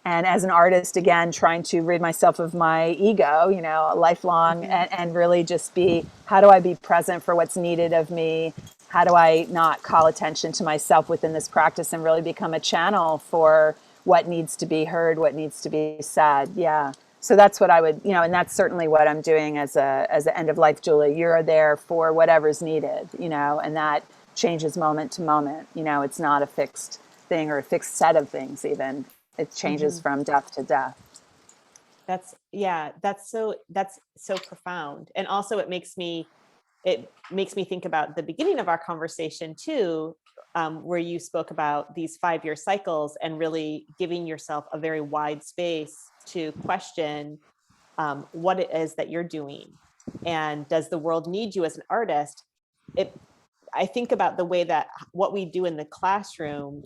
And as an artist, again, trying to rid myself of my ego, lifelong, Hmm. and really just be, how do I be present for what's needed of me? How do I not call attention to myself within this practice and really become a channel for what needs to be heard, what needs to be said? Yeah. So that's what I would, and that's certainly what I'm doing as an end of life Julie. You're there for whatever's needed, and that changes moment to moment. It's not a fixed thing or a fixed set of things even. It changes Hmm. from death to death. Yeah, that's so profound. And also it makes me think about the beginning of our conversation too, where you spoke about these 5-year cycles and really giving yourself a very wide space to question what it is that you're doing, and does the world need you as an artist. it I think about the way that what we do in the classroom,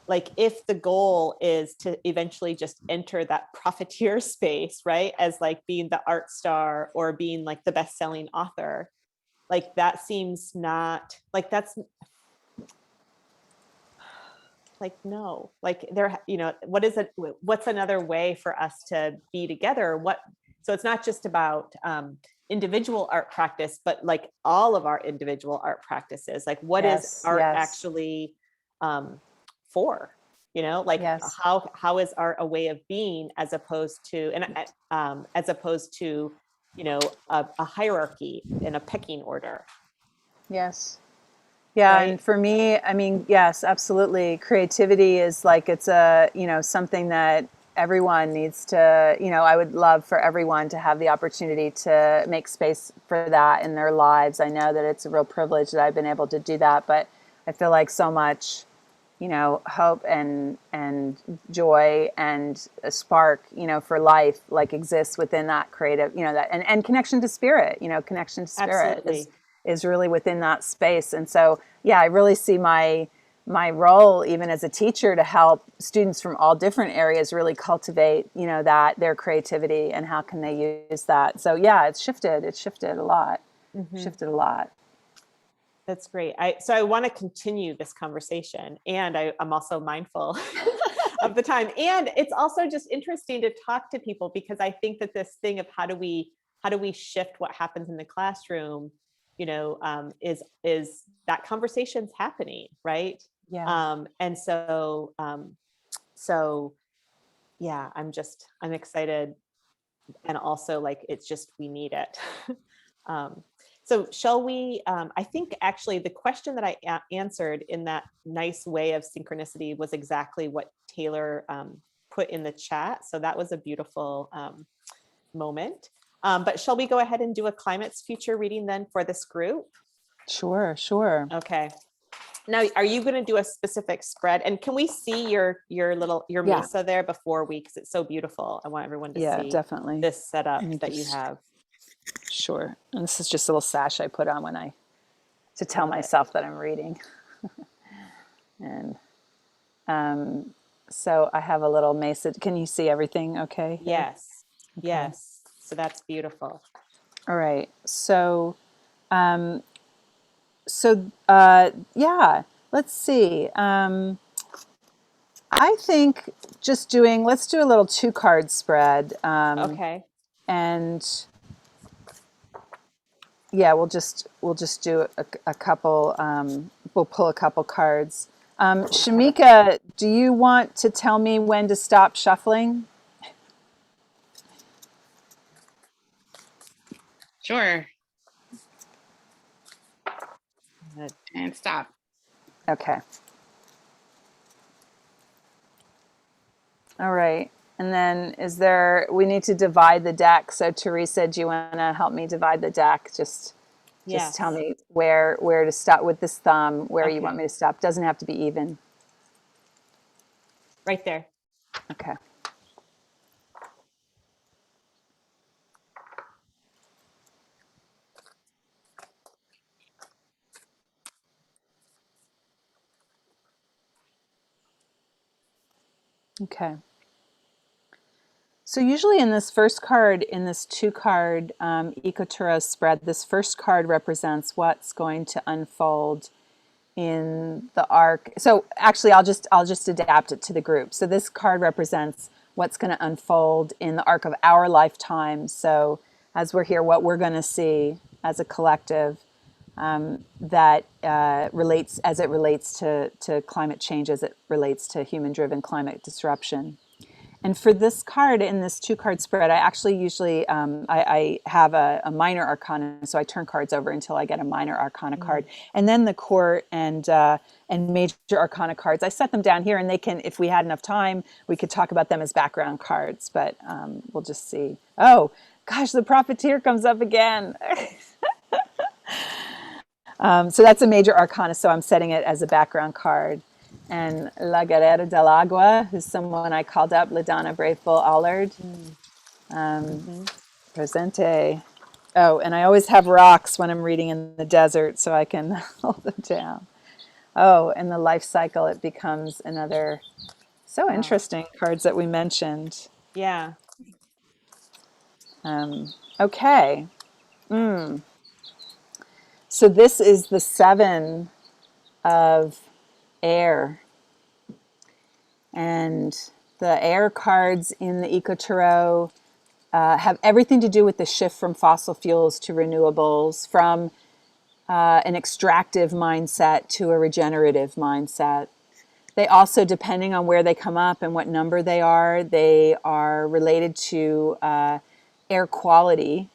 like if the goal is to eventually just enter that profiteer space, right, as like being the art star or being like the best-selling author, like that seems not like that's like, no, like there, what is it, what's another way for us to be together? So it's not just about individual art practice, but like all of our individual art practices, like what is Yes, art yes, actually um for, like yes, how is art a way of being, as opposed to, and as opposed to, a hierarchy in a pecking order, yes. Yeah, right? and for me, I mean, yes, absolutely. Creativity is like it's a, something that everyone needs to, I would love for everyone to have the opportunity to make space for that in their lives. I know that it's a real privilege that I've been able to do that, but I feel like so much, hope and joy and a spark, for life, like exists within that creative, that and connection to spirit, connection to spirit Absolutely. is really within that space. And so, yeah, I really see my role even as a teacher to help students from all different areas really cultivate, that their creativity and how can they use that. So yeah, it's shifted a lot. Hmm. Shifted a lot. That's great. So I want to continue this conversation, and I'm also mindful of the time. And it's also just interesting to talk to people, because I think that this thing of how do we shift what happens in the classroom, is that conversation's happening, right? Yeah. And so yeah, I'm excited, and also like it's just we need it. um, so shall we? I think actually the question that I answered in that nice way of synchronicity was exactly what Taylor put in the chat. So that was a beautiful moment. But shall we go ahead and do a climate's future reading then for this group? Sure, sure. Okay. Now, are you going to do a specific spread? And can we see your Yeah. mesa there before because it's so beautiful. I want everyone to Yeah, see definitely. this setup Let me that you just have. sure. And this is just a little sash I put on when I to tell Love it. myself that I'm reading. And so I have a little mesa. Can you see everything okay here? Yes. Okay. Yes. So that's beautiful. All right. Yeah, let's see. I think let's do a little 2 card spread. Okay. And yeah, we'll just do a couple. We'll pull a couple cards. I have a Shameka, do you want to tell me when to stop shuffling? Sure. uh, And stop. Okay. All right. And then we need to divide the deck. So Teresa, do you want to help me divide the deck? Just tell yes. me where to stop with this thumb, where you want Okay. me to stop. Doesn't have to be even. Right there. Okay. Okay. So usually in this first card, in this 2-card Ecoturo spread, this first card represents what's going to unfold in the arc. So actually, I'll just adapt it to the group. So this card represents what's going to unfold in the arc of our lifetime. So as we're here, what we're going to see as a collective, that relates, as it relates to climate change, as it relates to human-driven climate disruption. And for this card, in this 2-card spread, I actually usually, I have a minor arcana, so I turn cards over until I get a minor arcana card. And then the court and major arcana cards, I set them down here, and they can, if we had enough time, we could talk about them as background cards, but we'll just see. Oh, gosh, the Profiteer comes up again. So that's a major arcana, so I'm setting it as a background card. And La Guerrera del Agua, who's someone I called up, LaDonna Brayful Allard. Presente. Oh, and I always have rocks when I'm reading in the desert so I can hold them down. Oh, and the life cycle, it becomes another, so interesting, cards that we mentioned. Yeah. Okay. So this is the 7 of air. And the air cards in the Eco Tarot have everything to do with the shift from fossil fuels to renewables, from an extractive mindset to a regenerative mindset. They also, depending on where they come up and what number they are related to air quality.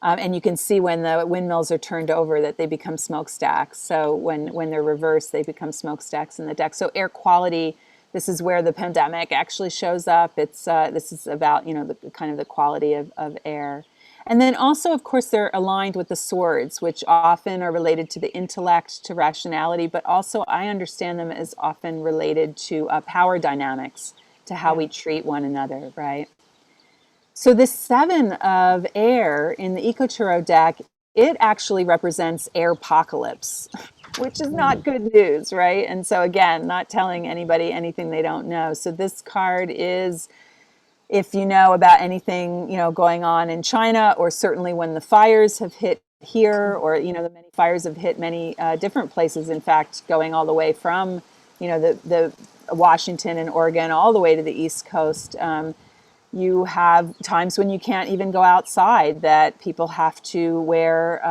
And you can see when the windmills are turned over that they become smokestacks. So when they're reversed, they become smokestacks in the deck. So air quality, this is where the pandemic actually shows up. It's this is about, the kind of the quality of air. And then also, of course, they're aligned with the swords, which often are related to the intellect, to rationality, but also I understand them as often related to power dynamics, to how we treat one another, right? So this 7 of air in the Eco Tarot deck, it actually represents air apocalypse, which is not good news, right? And so again, not telling anybody anything they don't know. So this card is, if you know about anything, going on in China, or certainly when the fires have hit here, or, the many fires have hit many different places, in fact, going all the way from, the Washington and Oregon all the way to the East Coast. You have times when you can't even go outside, that people have to wear,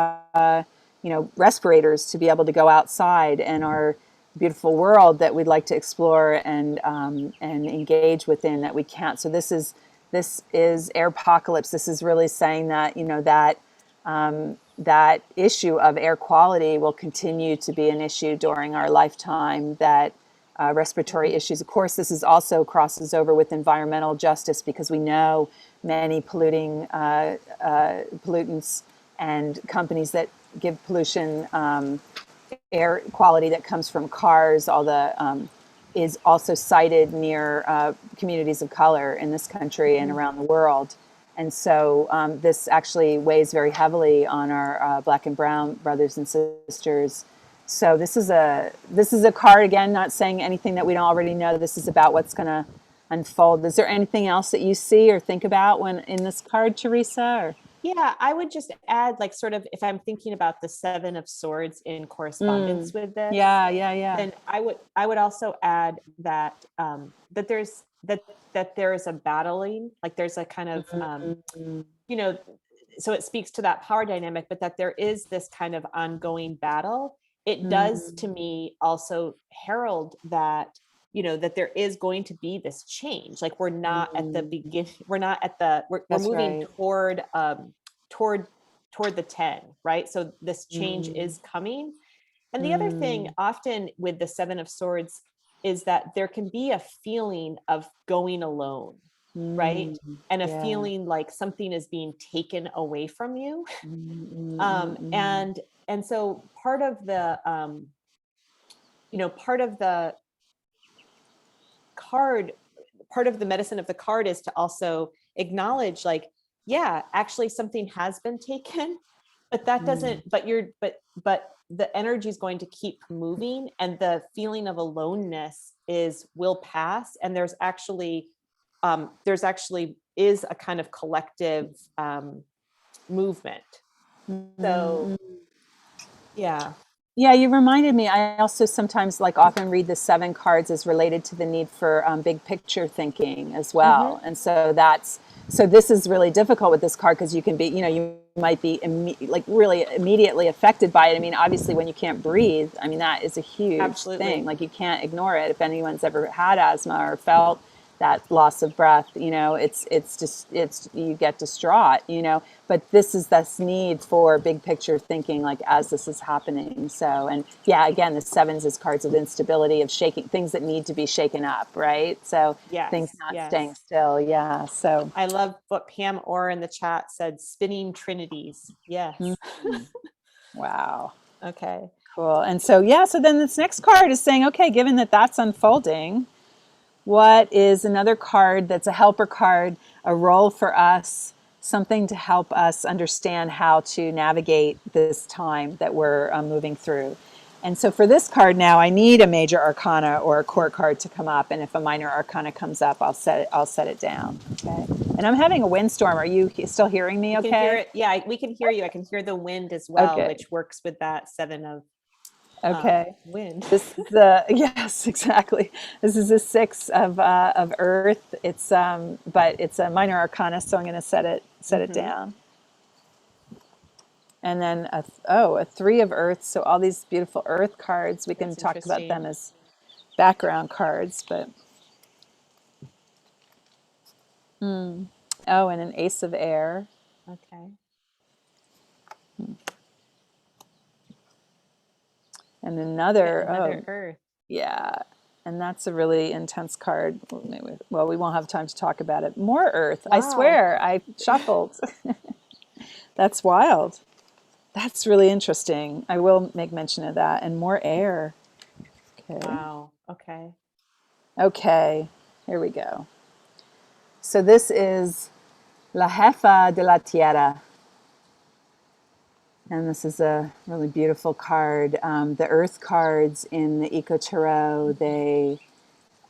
respirators to be able to go outside, and our beautiful world that we'd like to explore and engage within, that we can't. So this is air apocalypse. This is really saying that, that issue of air quality will continue to be an issue during our lifetime, that respiratory issues. Of course, this is also crosses over with environmental justice, because we know many pollutants and companies that give pollution, air quality that comes from cars, all the is also cited near communities of color in this country and around the world. And so this actually weighs very heavily on our Black and brown brothers and sisters. So this is a card, again, not saying anything that we don't already know. This is about what's going to unfold. Is there anything else that you see or think about when in this card, Teresa? Or? Yeah, I would just add, like, sort of, if I'm thinking about the 7 of Swords in correspondence with this, then I would also add that that there's that there is a battling, like there's a kind of so it speaks to that power dynamic, but that there is this kind of ongoing battle. It does, to me, also herald that, that there is going to be this change. Like, we're not at the beginning, we're not at the, we're moving toward the 10, right? So this change is coming. And the other thing, often with the 7 of Swords, is that there can be a feeling of going alone, right? And a feeling like something is being taken away from you. And so part of the part of the card, part of the medicine of the card is to also acknowledge, like, yeah, actually something has been taken, but that doesn't, but the energy is going to keep moving, and the feeling of aloneness will pass. And there's actually there's actually is a kind of collective movement. So yeah. Yeah, you reminded me. I also sometimes like often read the 7 cards as related to the need for big picture thinking as well. Mm-hmm. And so so this is really difficult with this card because you can be, you might be like really immediately affected by it. I mean, obviously when you can't breathe, I mean, that is a huge thing. Absolutely. Like you can't ignore it. If anyone's ever had asthma or felt that loss of breath, it's you get distraught, but this is this need for big picture thinking, like as this is happening. So, and yeah, again, the 7s is cards of instability, of shaking things that need to be shaken up, right? So things Yes. not staying Yes. still. Yeah. So I love what Pam Orr in the chat said, spinning trinities. Yes. wow. Okay. Cool. And so, yeah, so then this next card is saying, okay, given that that's unfolding, what is another card that's a helper card, a role for us, something to help us understand how to navigate this time that we're moving through? And so for this card now, I need a major arcana or a court card to come up. And if a minor arcana comes up, I'll set it down. Okay. And I'm having a windstorm. Are you still hearing me You can hear okay? it. Yeah, we can hear you. I can hear the wind as well, Okay. which works with that 7 of Okay. wind. This is the yes, exactly. This is a 6 of Earth. It's but it's a minor arcana, so I'm going to set it Mm-hmm. down. And then a 3 of Earth. So all these beautiful Earth cards, we can That's talk about interesting. them as background cards. But oh, and an Ace of Air, Okay. and Yet another another Earth. yeah, and that's a really intense card. Well, we won't have time to talk about it. More Earth. I Wow. swear, I shuffled. That's wild. That's really interesting. I will make mention of that. And more air. Okay. Wow. Okay. Okay. Here we go. So this is La Jefa de la Tierra. And this is a really beautiful card. The earth cards in the Eco Tarot, they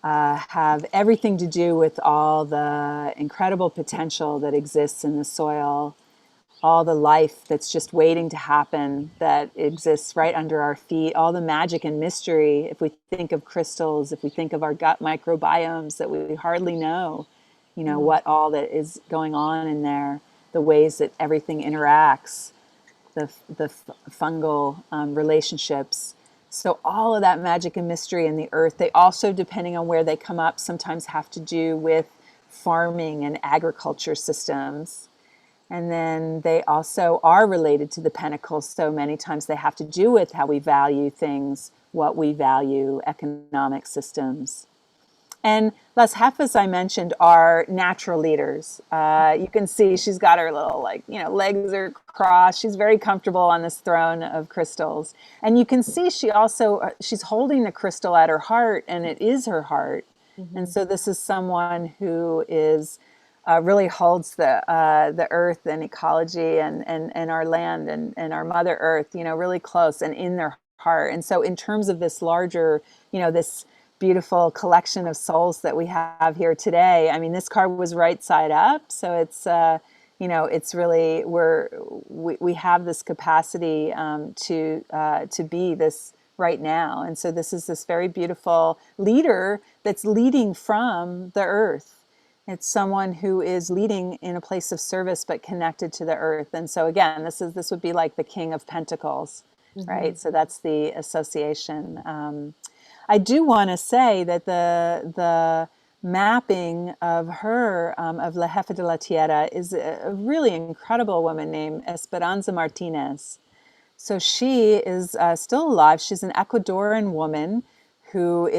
have everything to do with all the incredible potential that exists in the soil, all the life that's just waiting to happen that exists right under our feet, all the magic and mystery. If we think of crystals, if we think of our gut microbiomes that we hardly know, Mm. what all that is going on in there, the ways that everything interacts, the fungal relationships. So all of that magic and mystery in the earth, they also, depending on where they come up, sometimes have to do with farming and agriculture systems. And then they also are related to the pentacles. So many times they have to do with how we value things, what we value, economic systems. And Las Jefas, I mentioned, are natural leaders. You can see she's got her little, like, legs are crossed. She's very comfortable on this throne of crystals. And you can see she's holding the crystal at her heart, and it is her heart. And Mm-hmm. so this is someone who is really holds the earth and ecology and our land and our Mother Earth, really close and in their heart. And so in terms of this larger, this beautiful collection of souls that we have here today, I mean, this card was right side up. So it's, it's really, we have this capacity to be this right now. And so this is this very beautiful leader that's leading from the earth. It's someone who is leading in a place of service but connected to the earth. And so again, this would be like the King of Pentacles, Mm-hmm. right? So that's the association. I do want to say that the mapping of her, of La Jefa de la Tierra, is a really incredible woman named Esperanza Martinez. So she is still alive. She's an Ecuadorian woman who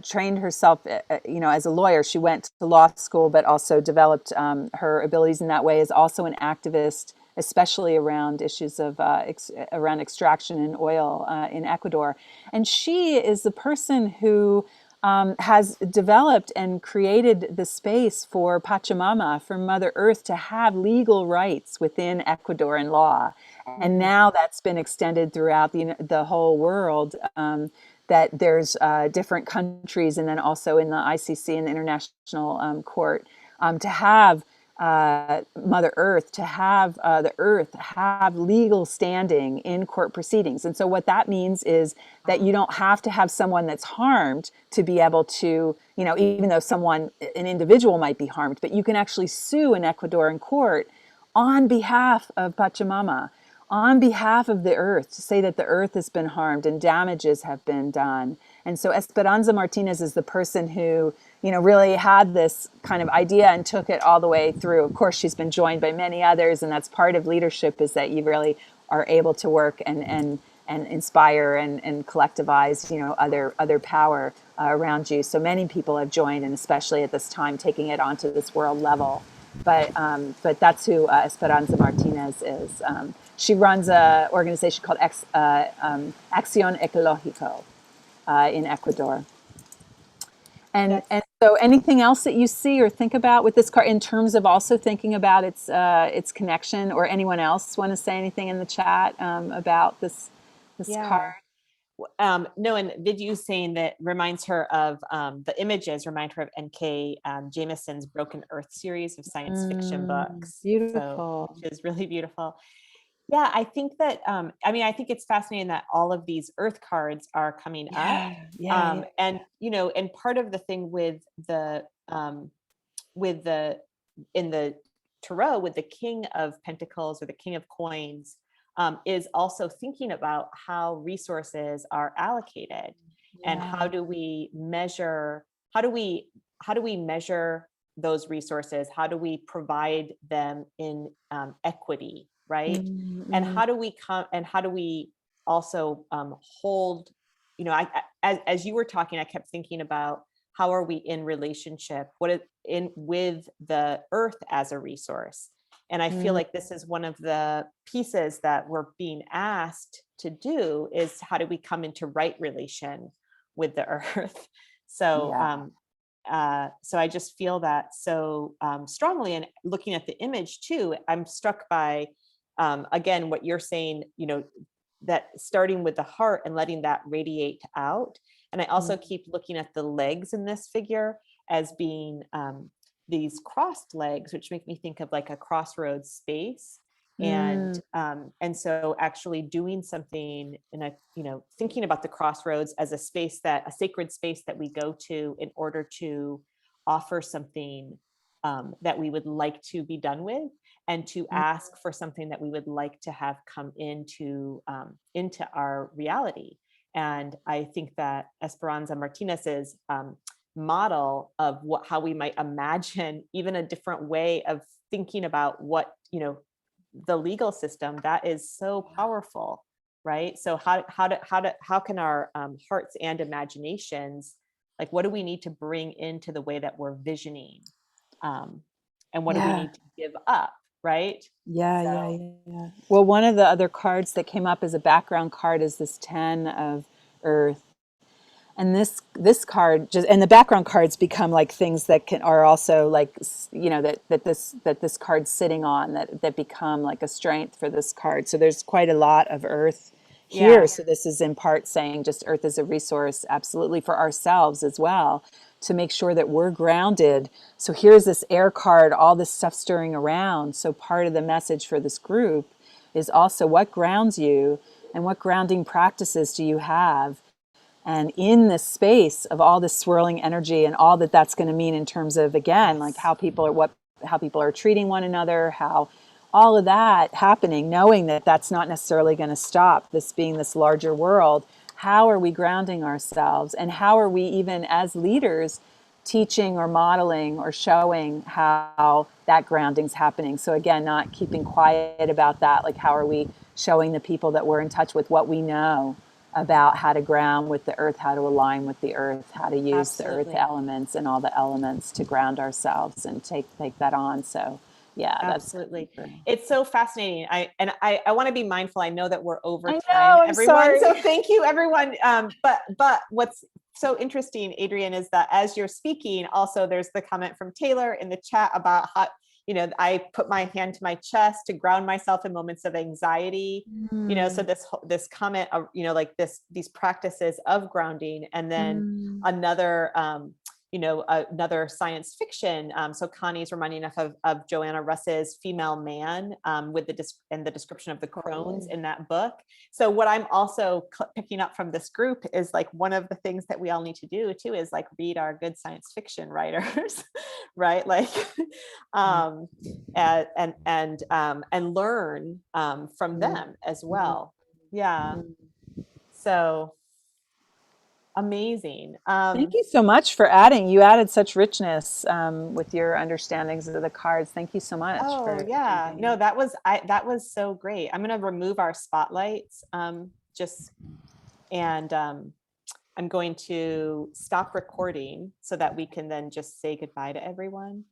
trained herself, as a lawyer. She went to law school, but also developed her abilities in that way. Is also an activist, especially around issues of around extraction and oil in Ecuador. And she is the person who has developed and created the space for Pachamama, for Mother Earth, to have legal rights within Ecuadorian law. And Mm-hmm. now that's been extended throughout the whole world that there's different countries, and then also in the ICC and the International Court, to have Mother Earth, to have the Earth have legal standing in court proceedings. And so what that means is that you don't have to have someone that's harmed to be able to, even though an individual might be harmed, but you can actually sue in Ecuador in court on behalf of Pachamama, on behalf of the earth, to say that the earth has been harmed and damages have been done. And so Esperanza Martinez is the person who, really had this kind of idea and took it all the way through. Of course, she's been joined by many others, and that's part of leadership, is that you really are able to work and inspire and collectivize, other power around you. So many people have joined, and especially at this time, taking it onto this world level. But that's who Esperanza Martinez is. She runs an organization called Acción Ecológico in Ecuador. And so, anything else that you see or think about with this card in terms of also thinking about its connection, or anyone else want to say anything in the chat about this card? No, and Vidyu saying that reminds her of the images remind her of N.K. Jameson's Broken Earth series of science fiction books. Beautiful. So, which is really beautiful. Yeah, I think that, I think it's fascinating that all of these earth cards are coming up. And, and part of the thing with in the tarot, with the King of Pentacles or the King of Coins, is also thinking about how resources are allocated, and how do we measure those resources? How do we provide them in equity? Right. And how do we also hold, as you were talking, I kept thinking about how are we in relationship, with the earth as a resource. And I feel like this is one of the pieces that we're being asked to do, is how do we come into right relation with the earth? So, so I just feel that so strongly. And looking at the image too, I'm struck by, again, what you're saying, that starting with the heart and letting that radiate out. And I also keep looking at the legs in this figure as being these crossed legs, which make me think of like a crossroads space. And so actually doing something in thinking about the crossroads as a sacred space that we go to in order to offer something that we would like to be done with, and to ask for something that we would like to have come into our reality. And I think that Esperanza Martinez's model of how we might imagine even a different way of thinking about what, the legal system, that is so powerful, right? So how can our hearts and imaginations, like, what do we need to bring into the way that we're visioning, and what do we need to give up? Right. Yeah. Well, one of the other cards that came up as a background card is this 10 of Earth. And this card and the background cards become like things that are also like, that this card's sitting on, that become like a strength for this card. So there's quite a lot of Earth here. Yeah. So this is in part saying just Earth is a resource, absolutely, for ourselves as well, to make sure that we're grounded. So here's this air card, all this stuff stirring around. So part of the message for this group is also what grounds you, and what grounding practices do you have? And in this space of all this swirling energy and all that's going to mean in terms of, again, like how people are treating one another, how all of that happening, knowing that that's not necessarily going to stop, this being this larger world. How are we grounding ourselves, and how are we, even as leaders, teaching or modeling or showing how that grounding's happening? So again, not keeping quiet about that. Like, how are we showing the people that we're in touch with what we know about how to ground with the earth, how to align with the earth, how to use the earth elements and all the elements to ground ourselves and take that on. So yeah, absolutely. It's so fascinating. I want to be mindful. I know that we're over time, I'm everyone. Sorry. So thank you, everyone. But what's so interesting, Adrienne, is that as you're speaking, also there's the comment from Taylor in the chat about I put my hand to my chest to ground myself in moments of anxiety. So this comment of, like these practices of grounding, and then another, another science fiction. So Connie's reminding us of Joanna Russ's Female Man, with the description of the crones in that book. So what I'm also picking up from this group is like, one of the things that we all need to do too is like read our good science fiction writers, right? Like, and learn from them as well. Yeah. So amazing. Thank you so much for adding. You added such richness with your understandings of the cards. Thank you so much. Oh yeah, no, that was so great. I'm going to remove our spotlights, and I'm going to stop recording so that we can then just say goodbye to everyone.